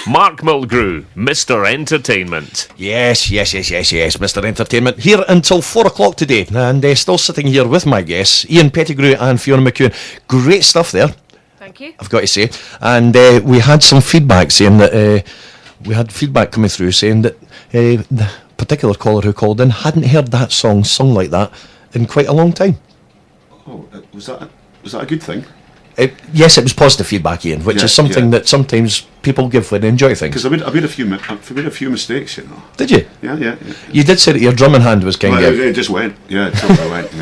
Mark Mulgrew, Mr. Entertainment. Yes, Mr. Entertainment. Here until 4 o'clock today, and still sitting here with my guests, Ian Pettigrew and Fiona MacEwan. Great stuff there. Thank you. I've got to say. And we had some feedback saying that, we had feedback coming through saying that the particular caller who called in hadn't heard that song sung like that in quite a long time. Oh, was that a good thing? Yes, it was positive feedback, Ian, which is something that sometimes people give when they enjoy things. Because I made a few mistakes, you know. Did you? Yeah. You did say that your drumming hand was kind of... It just went. Yeah, it totally went.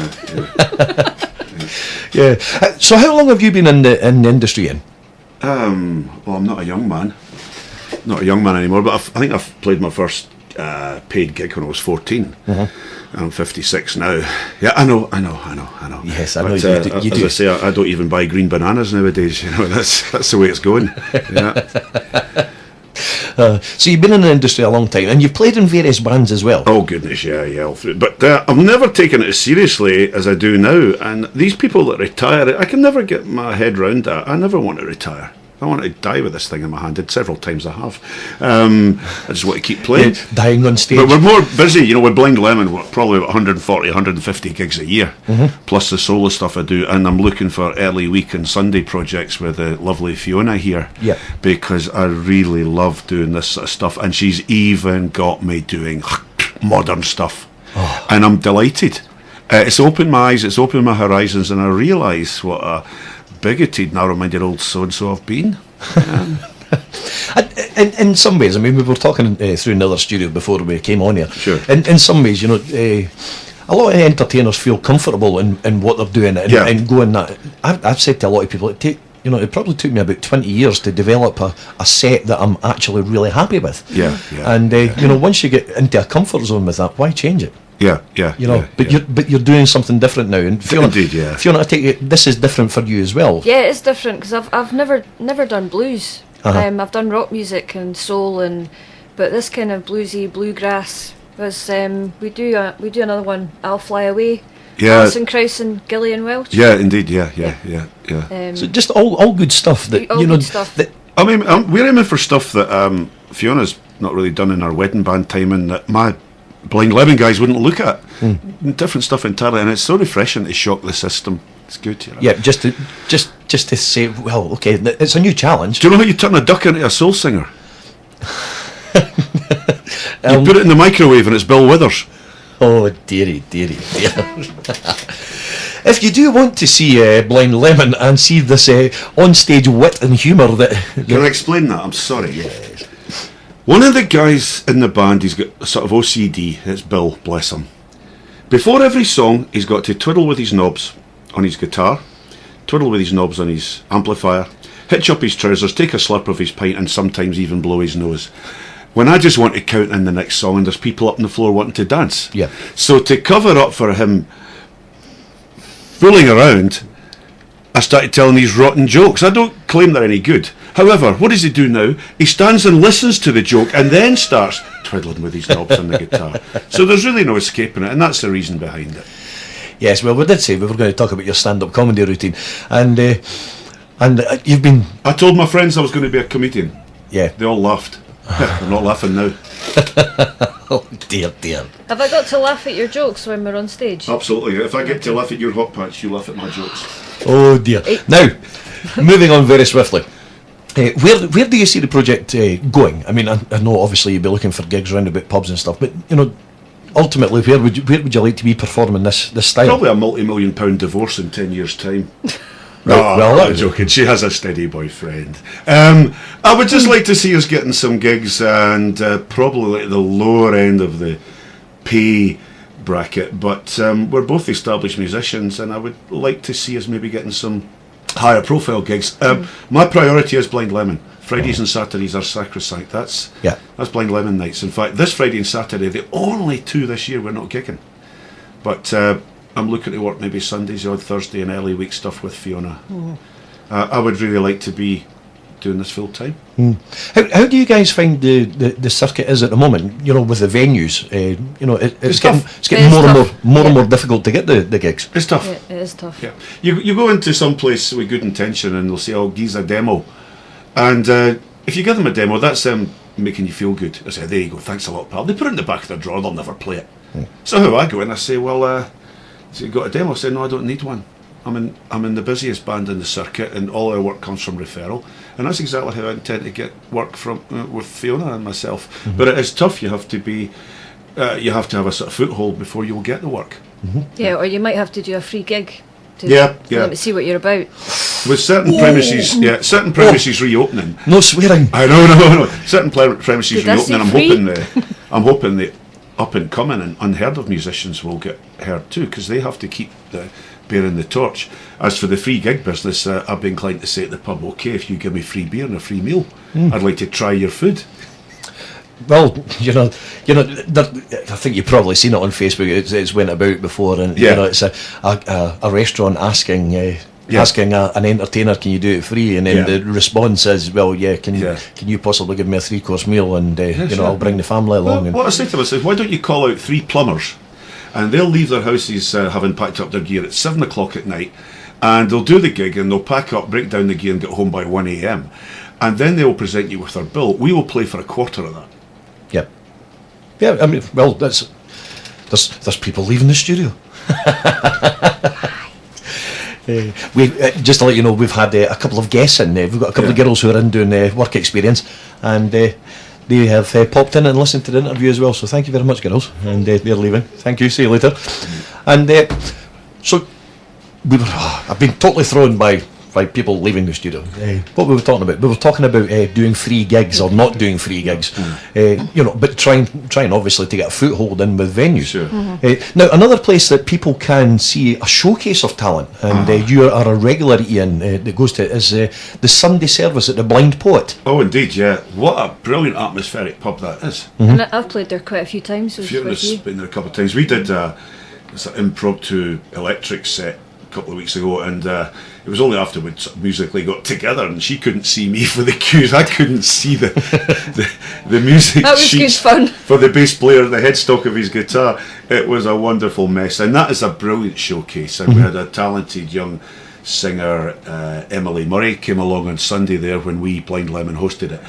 Yeah. So how long have you been in the industry, Ian? Well, I'm not a young man. Not a young man anymore, but I think I've played my first paid gig when I was 14. I'm 56 now. Yeah, I know. Yes, I know but, you do. As I say, I don't even buy green bananas nowadays. You know, that's the way it's going. Yeah. So you've been in the industry a long time, and you've played in various bands as well. Oh goodness, yeah, all through. But I've never taken it as seriously as I do now. And these people that retire, I can never get my head round that. I never want to retire. I want to die with this thing in my hand. And several times I have. I just want to keep playing. Yeah, dying on stage. But we're more busy, you know, with Blind Lemon. We're probably about 140, 150 gigs a year, plus the solo stuff I do. And I'm looking for early week and Sunday projects with the lovely Fiona here. Yeah. Because I really love doing this sort of stuff. And she's even got me doing modern stuff. Oh. And I'm delighted. It's opened my eyes, it's opened my horizons, and I realise what a bigoted, narrow-minded old so-and-so I've been. In some ways, I mean, we were talking through another studio before we came on here. Sure. In some ways, you know, a lot of entertainers feel comfortable in what they're doing and going that. I've said to a lot of people, it probably took me about 20 years to develop a set that I'm actually really happy with. Yeah. And once you get into a comfort zone with that, why change it? Yeah. You're doing something different now. And Fiona, Indeed, yeah. Fiona, I take it this is different for you as well. Yeah, it's different because I've never done blues. I've done rock music and soul, but this kind of bluesy bluegrass was. We do another one. I'll Fly Away. Yeah. Alison Krauss and Gillian Welch. Yeah, indeed. Yeah. So just all good stuff that good stuff. I mean, we're aiming for stuff that Fiona's not really done in our wedding band time, and that my Blind Lemon guys wouldn't look at. Different stuff entirely, and it's so refreshing to shock the system. It's good, you know. Yeah, just to say, well, okay, it's a new challenge. Do you know how you turn a duck into a soul singer? You put it in the microwave and it's Bill Withers. Oh, dearie. If you do want to see Blind Lemon and see this on-stage wit and humour that... Can I explain that? I'm sorry. Yes. One of the guys in the band, he's got a sort of OCD. It's Bill, bless him. Before every song, he's got to twiddle with his knobs on his guitar, twiddle with his knobs on his amplifier, hitch up his trousers, take a slurp of his pint, and sometimes even blow his nose. When I just want to count in the next song and there's people up on the floor wanting to dance. Yeah. So to cover up for him fooling around, I started telling these rotten jokes. I don't claim they're any good. However, what does he do now? He stands and listens to the joke and then starts twiddling with his knobs on the guitar. So there's really no escaping it, and that's the reason behind it. Yes, well, we did say we were going to talk about your stand-up comedy routine, and you've been... I told my friends I was going to be a comedian. Yeah. They all laughed. They're not laughing now. Oh, dear. Have I got to laugh at your jokes when we're on stage? Absolutely. If I get to laugh at your hot patch, you laugh at my jokes. Oh, dear. Now, moving on very swiftly. Where do you see the project going? I mean, I know obviously you'll be looking for gigs around about pubs and stuff, but ultimately, where would you like to be performing this style? Probably a multi-million-pound divorce in 10 years' time. Right, well, I'm joking. She has a steady boyfriend. I would just like to see us getting some gigs, and probably like the lower end of the pay bracket. But we're both established musicians, and I would like to see us maybe getting some higher profile gigs. My priority is Blind Lemon. Fridays and Saturdays are sacrosanct. That's Blind Lemon nights. In fact, this Friday and Saturday, the only two this year we're not gigging. But I'm looking to work maybe Sundays, odd Thursday, and early week stuff with Fiona. I would really like to be doing this full time. How do you guys find the circuit is at the moment? With the venues, it's getting more and more difficult to get the gigs. It's tough. Yeah, it is tough. Yeah, you go into some place with good intention, and they'll say, "Oh, Giza demo," and if you give them a demo, that's them making you feel good. I say, there you go, thanks a lot, pal. They put it in the back of their drawer, they'll never play it. So how I go in, I say, well, so you got a demo? I say, no, I don't need one. I'm in the busiest band in the circuit, and all our work comes from referral, and that's exactly how I intend to get work from with Fiona and myself. But it is tough. You have to be, you have to have a sort of foothold before you will get the work. Yeah, or you might have to do a free gig to Yeah. let me see what you're about. With certain premises, certain premises reopening. No swearing. I know, no. Certain premises Did I say reopening. free? I'm hoping the up and coming and unheard of musicians will get heard too, because they have to keep bearing the torch. As for the free gig business, I've been inclined to say at the pub, okay, if you give me free beer and a free meal, I'd like to try your food. Well, you know, I think you've probably seen it on Facebook. It's went about before, and Yeah. you know, it's a restaurant asking an entertainer, can you do it free? And then Yeah. the response is, well, yeah, can Yeah. you possibly give me a 3-course meal, and sure. I'll bring the family along. Well, what I say to myself, why don't you call out 3 plumbers, and they'll leave their houses having packed up their gear at 7 o'clock at night, and they'll do the gig, and they'll pack up, break down the gear, and get home by 1 a.m. And then they will present you with their bill. We will play for a quarter of that. Yeah, I mean, well, there's people leaving the studio. We just to let you know, we've had a couple of guests in there. We've got a couple of girls who are in doing work experience, and they have popped in and listened to the interview as well. So thank you very much, girls. And they're leaving. Thank you. See you later. And so I've been totally thrown by people leaving the studio. What we were talking about? We were talking about doing free gigs or not doing free gigs. But trying obviously to get a foothold in with venues. Sure. Now, another place that people can see a showcase of talent, and you are a regular, Ian, that goes to, is the Sunday service at the Blind Poet. Oh, indeed, yeah. What a brilliant atmospheric pub that is. And I've played there quite a few times with Fiona's you. been there a couple of times. We did an impromptu electric set a couple of weeks ago, and it was only after we'd sort of musically got together, and she couldn't see me for the cues. I couldn't see the music That was good sheets fun. for the bass player, the headstock of his guitar. It was a wonderful mess, and that is a brilliant showcase. And we had a talented young singer, Emily Murray, came along on Sunday there when we, Blind Lemon, hosted it.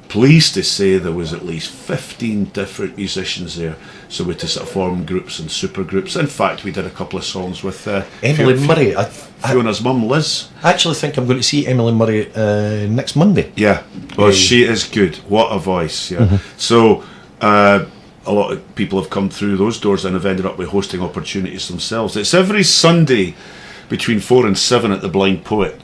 Pleased to say there was at least 15 different musicians there, so we had to sort of form groups and super groups. In fact, we did a couple of songs with Emily Murray. Fiona's mum, Liz. I actually think I'm going to see Emily Murray next Monday. Yeah, well, she is good. What a voice, yeah. So a lot of people have come through those doors and have ended up with hosting opportunities themselves. It's every Sunday between 4 and 7 at the Blind Poet.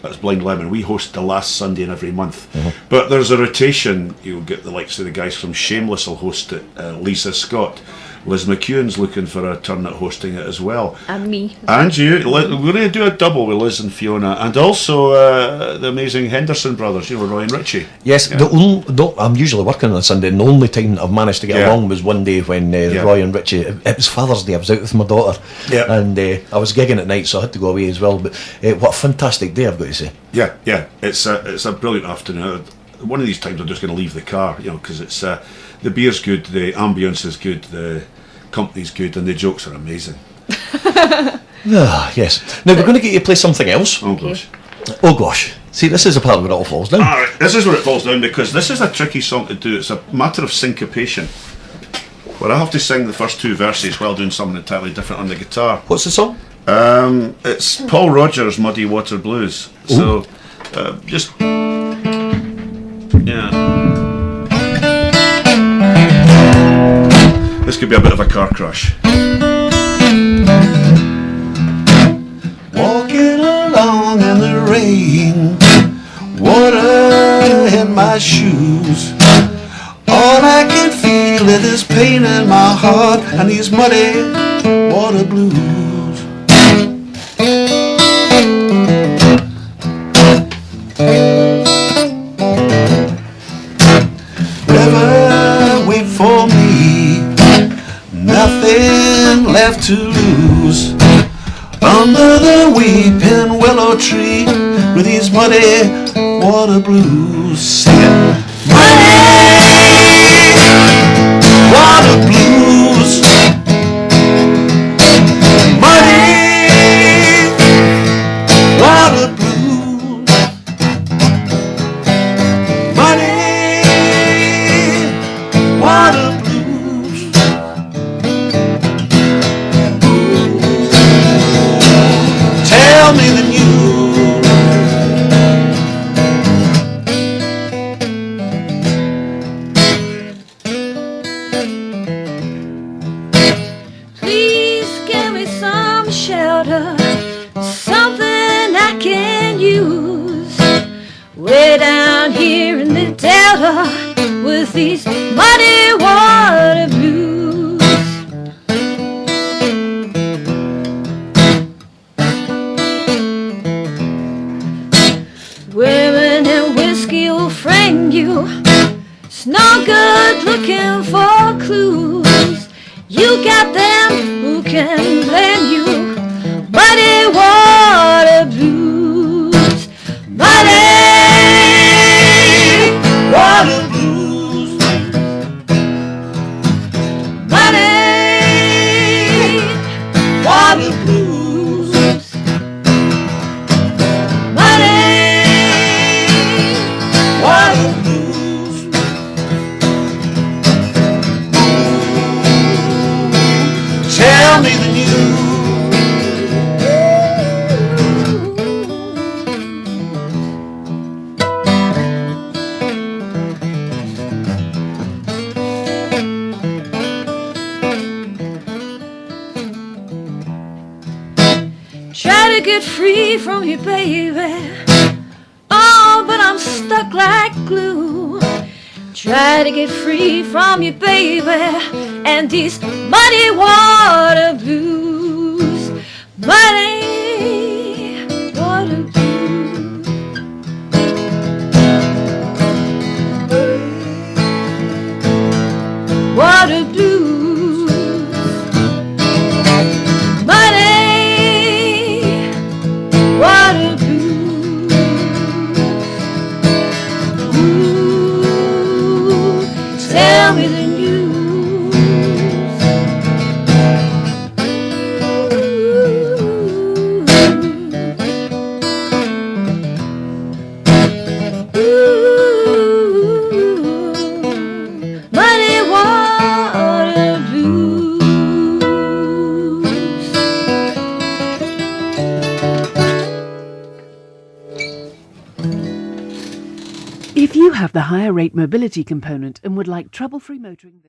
That's Blind Lemon, we host the last Sunday in every month. But there's a rotation. You'll get the likes of the guys from Shameless will host it, Lisa Scott. Liz McEwan's looking for a turn at hosting it as well. And me. And you. We're going to do a double with Liz and Fiona, and also the amazing Henderson brothers, Roy and Richie. Yes, Yeah. I'm usually working on Sunday, and the only time I've managed to get along was one day when Roy and Richie, it was Father's Day, I was out with my daughter, and I was gigging at night, so I had to go away as well. But what a fantastic day, I've got to say. Yeah, it's a brilliant afternoon. One of these times I'm just going to leave the car, because it's the beer's good, the ambience is good, the company's good, and the jokes are amazing. Yes. Now we're going to get you to play something else. Oh gosh. Oh gosh. See, this is a part where it all falls down. Alright, this is where it falls down, because this is a tricky song to do. It's a matter of syncopation, where I have to sing the first 2 verses while doing something entirely different on the guitar. What's the song? It's Paul Rogers' Muddy Water Blues. So just this could be a bit of a car crash. Walking along in the rain, water in my shoes. All I can feel is this pain in my heart and these muddy water blues. River, wait for me, nothing left to lose. Under the weeping willow tree with these muddy water blues. Sing it. Muddy water blues. Muddy water blues. Muddy down here in the Delta with these muddy water blues. Women and whiskey will frame you. It's no good looking for clues. You got them, who can blame you? Muddy water blues. Muddy water blues. Muddy water blues. Muddy water blues. Tell me the news. Try to get free from you, baby. Oh, but I'm stuck like glue. Try to get free from you, baby, and these muddy water blues. Muddy water blues. Water blues. Muddy water blues. Ooh, tell me the news. Ooh, muddy water blues. If you have the higher rate mobility component and would like trouble-free motoring...